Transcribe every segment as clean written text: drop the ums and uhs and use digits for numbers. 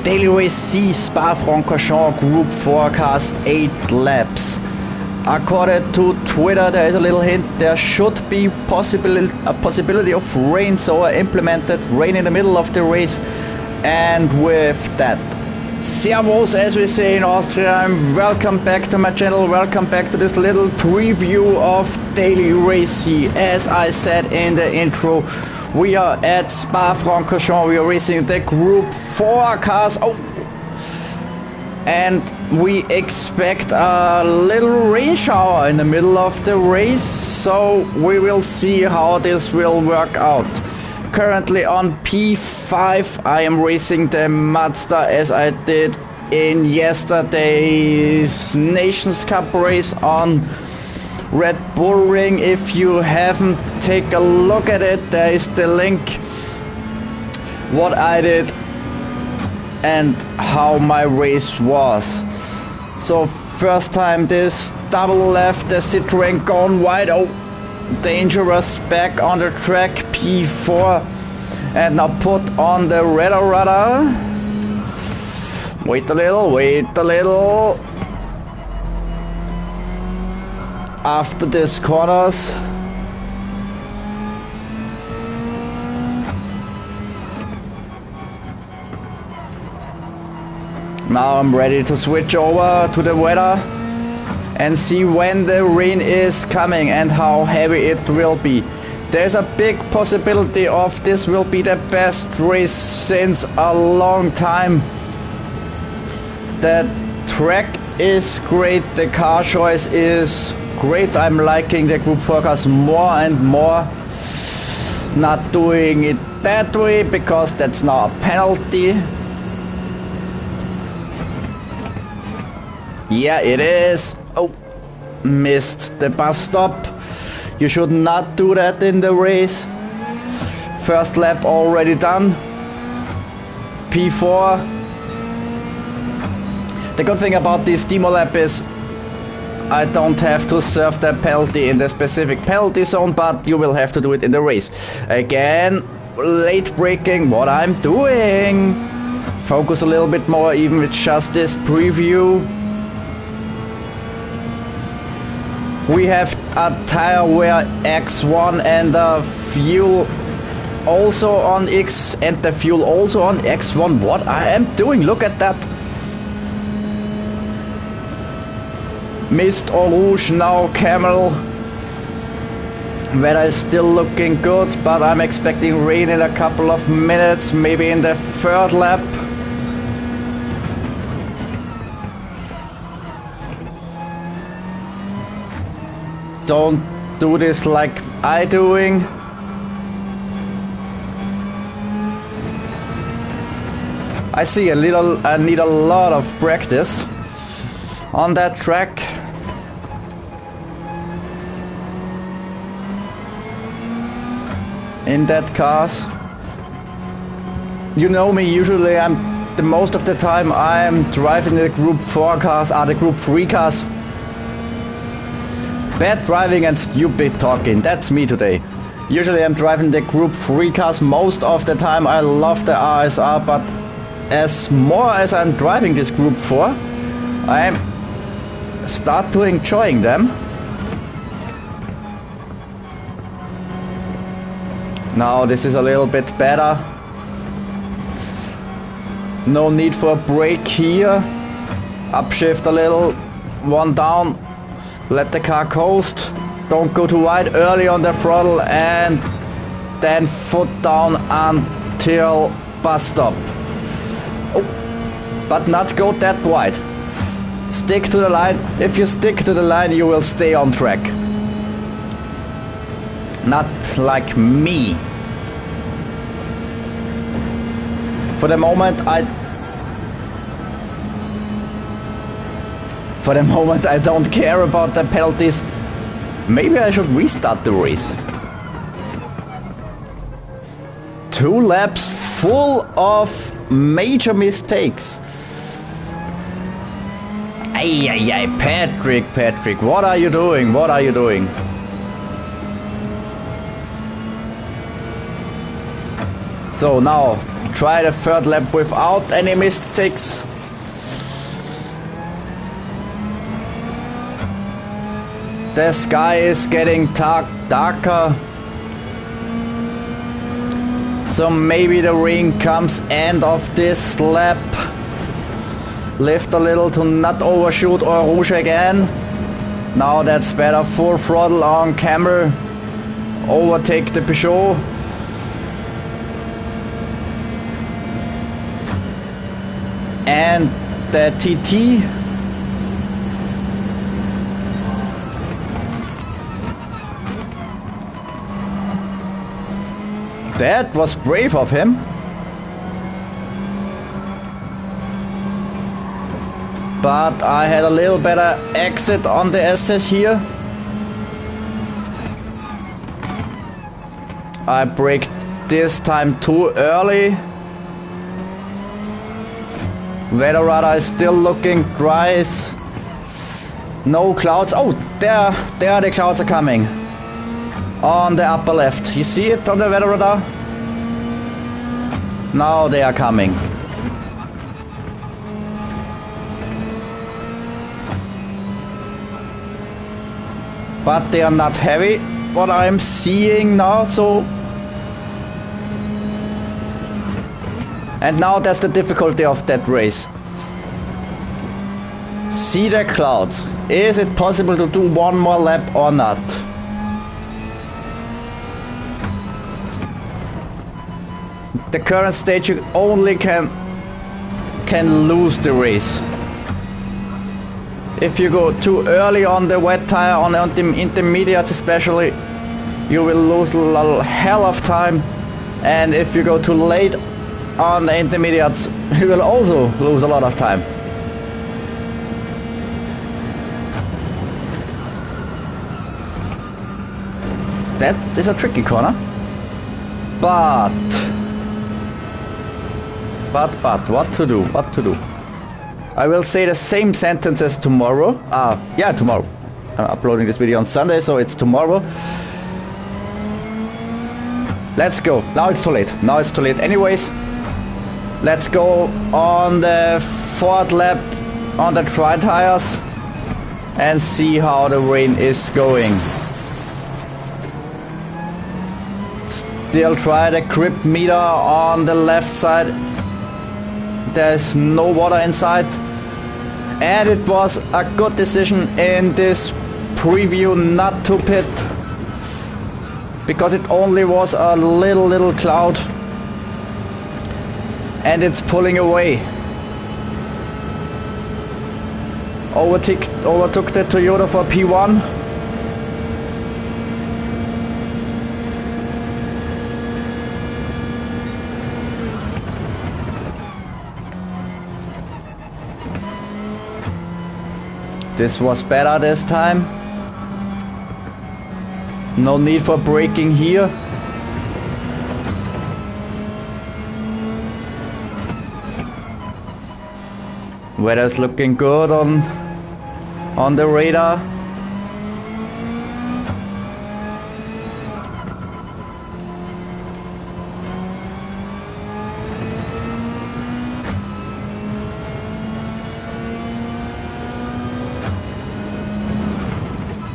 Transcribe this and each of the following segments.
Daily Race C Spa-Francorchamps Group 4 cars 8 laps. According to Twitter, there is a little hint there should be a possibility of rain, so I implemented rain in the middle of the race. And with that, servus, as we say in Austria, and welcome back to my channel, welcome back to this little preview of Daily Race C. As I said in the intro, we are at Spa-Francorchamps, we are racing the Group 4 cars. And we expect a little rain shower in the middle of the race, so we will see how this will work out. Currently on P5, I am racing the Mazda as I did in yesterday's Nations Cup race on Red Bull Ring. If you haven't, take a look at it, there is the link what I did and how my race was. So first time this double left, the Citroën gone wide. Oh, dangerous, back on the track, P4, and now put on the radar. Wait a little. After this corners, now I'm ready to switch over to the weather and see when the rain is coming and how heavy it will be. There's a big possibility of this will be the best race since a long time. The track is great, the car choice is great. I'm liking the Group 4 cars more and more. Not doing it that way because that's now a penalty. Yeah, it is. Oh, missed the bus stop. You should not do that in the race. First lap already done. P4. The good thing about this demo lap is I don't have to serve the penalty in the specific penalty zone, but you will have to do it in the race. Again, late braking, what I'm doing. Focus a little bit more, even with just this preview. We have a tire wear X1 and the fuel also on X and the fuel also on X1. What I am doing, look at that. Mist or rouge, now camel. Weather is still looking good, but I'm expecting rain in a couple of minutes, maybe in the third lap. Don't do this like I doing. I see I need a lot of practice on that track. In that cars. You know me, usually the most of the time I'm driving the Group 4 cars, the Group 3 cars. Bad driving and stupid talking, that's me today. Usually I'm driving the Group 3 cars most of the time. I love the RSR, but as more as I'm driving this Group 4, I start to enjoying them. Now this is a little bit better. No need for a brake here. Upshift a little, one down. Let the car coast, don't go too wide, early on the throttle and then foot down until bus stop. Oh, but not go that wide. Stick to the line. If you stick to the line, you will stay on track. Not like me. For the moment I don't care about the penalties. Maybe I should restart the race. 2 laps full of major mistakes. Ay, Patrick, what are you doing? So now try the third lap without any mistakes. The sky is getting darker. So maybe the rain comes end of this lap. Lift a little to not overshoot or rouge again. Now that's better. Full throttle on camera. Overtake the Peugeot. And the TT. That was brave of him. But I had a little better exit on the SS here. I braked this time too early. Weather radar is still looking dry. No clouds. Oh, there the clouds are coming. On the upper left. You see it on the weather radar? Now they are coming. But they are not heavy, what I'm seeing now, so... And now that's the difficulty of that race. See the clouds. Is it possible to do one more lap or not? The current stage you only can lose the race. If you go too early on the wet tire, on the intermediates especially, you will lose a hell of time. And if you go too late on the intermediates, you will also lose a lot of time. That is a tricky corner. But what to do? What to do? I will say the same sentences tomorrow. Yeah, tomorrow. I'm uploading this video on Sunday, so it's tomorrow. Let's go. Now it's too late. Now it's too late. Anyways, let's go on the fourth lap on the tri tires and see how the rain is going. Still try the grip meter on the left side. There's no water inside. And it was a good decision in this preview not to pit, because it only was a little cloud and it's pulling away. Overtook the Toyota for P1. This was better this time. No need for braking here. Weather's looking good on the radar.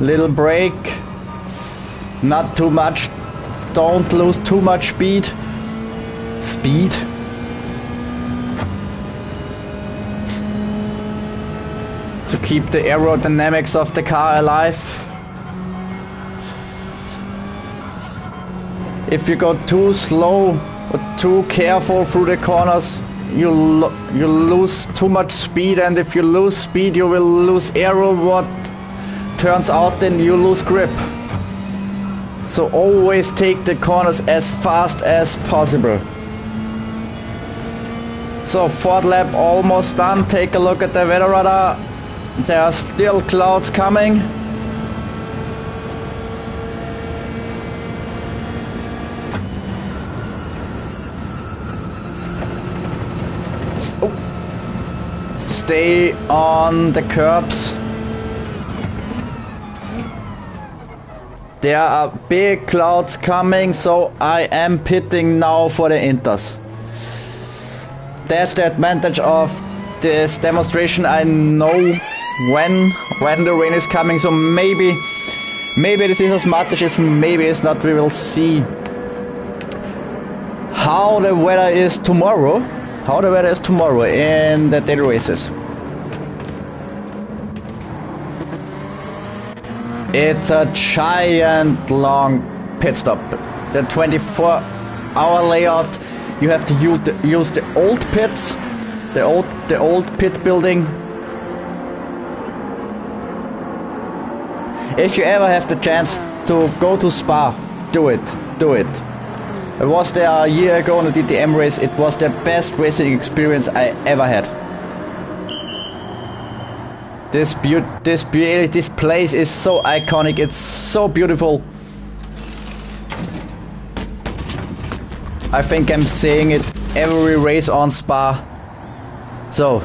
Little brake, not too much, don't lose too much speed. To keep the aerodynamics of the car alive. If you go too slow or too careful through the corners, you lose too much speed, and if you lose speed you will lose aero, what turns out then you lose grip. So always take the corners as fast as possible. So fourth lap almost done. Take a look at the weather radar. There are still clouds coming. Oh. Stay on the curbs. There are big clouds coming, so I am pitting now for the inters. That's the advantage of this demonstration. I know when the rain is coming, so maybe this is a smart decision, maybe it's not. We will see how the weather is tomorrow. In the daily races. It's a giant long pit stop. The 24-hour layout. You have to use the old pits, the old pit building. If you ever have the chance to go to Spa, do it. I was there a year ago on a DTM race. It was the best racing experience I ever had. This place is so iconic. It's so beautiful. I think I'm saying it every race on Spa. So,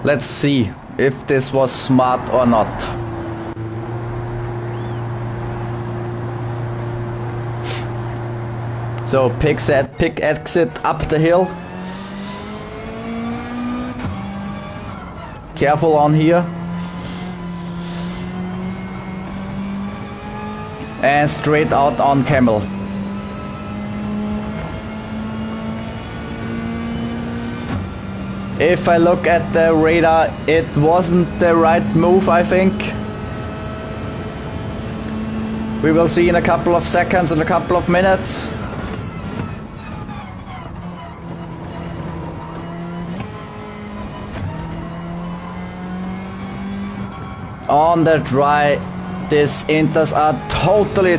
let's see if this was smart or not. So, pick exit up the hill. Careful on here. And straight out on Camel. If I look at the radar, it wasn't the right move, I think. We will see in a couple of seconds, in a couple of minutes. On the dry, these inters are totally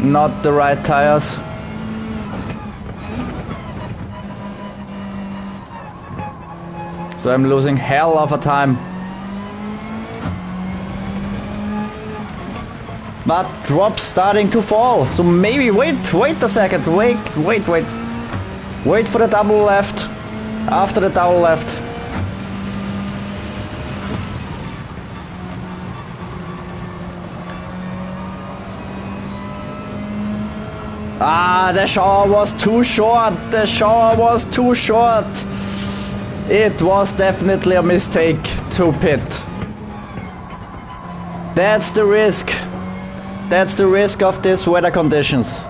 not the right tires. So I'm losing hell of a time. But drops starting to fall. So maybe wait a second. Wait for the double left. After the double left. Ah, the shower was too short. It was definitely a mistake to pit. That's the risk. That's the risk of these weather conditions.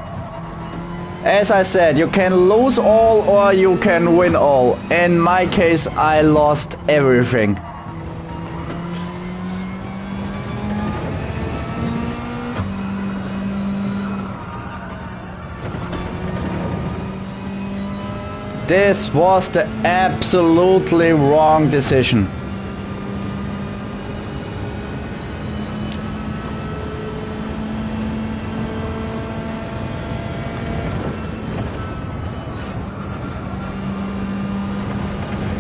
As I said, you can lose all or you can win all. In my case, I lost everything. This was the absolutely wrong decision.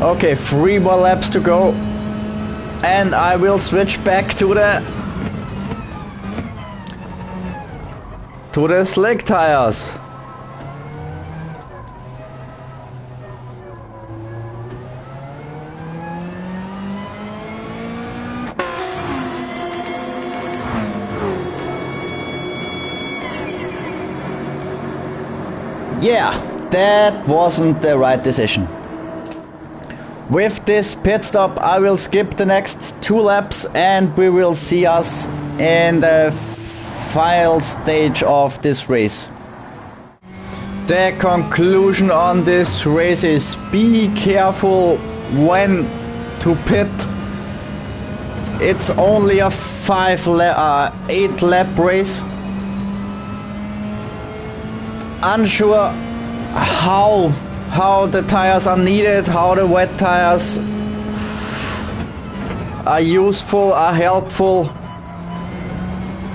Okay, 3 more laps to go. And I will switch back to the slick tires. Yeah, that wasn't the right decision. With this pit stop, I will skip the next 2 laps and we will see us in the final stage of this race. The conclusion on this race is be careful when to pit. It's only a 8 lap race. Unsure how the tires are needed, how the wet tires are useful, are helpful.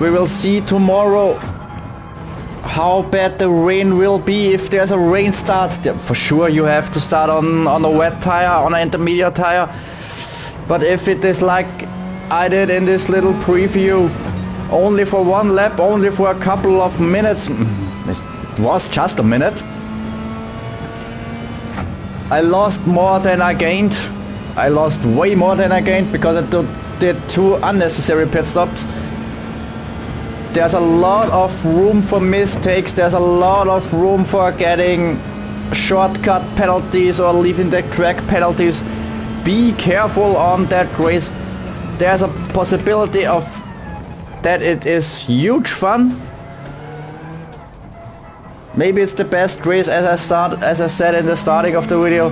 We will see tomorrow how bad the rain will be. If there's a rain start, for sure you have to start on a wet tire, on an intermediate tire. But if it is like I did in this little preview, only for 1 lap, only for a couple of minutes, it was just a minute, I lost more than I gained. I lost way more than I gained because I did 2 unnecessary pit stops. There's a lot of room for mistakes, there's a lot of room for getting shortcut penalties or leaving the track penalties. Be careful on that race. There's a possibility of that it is huge fun. Maybe it's the best race, as I said in the starting of the video.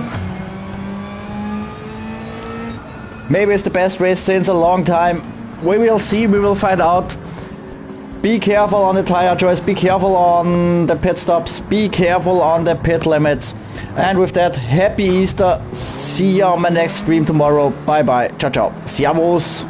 Maybe it's the best race since a long time. We will see, we will find out. Be careful on the tire choice, be careful on the pit stops, be careful on the pit limits. And with that, happy Easter. See you on my next stream tomorrow. Bye bye. Ciao ciao. Servus.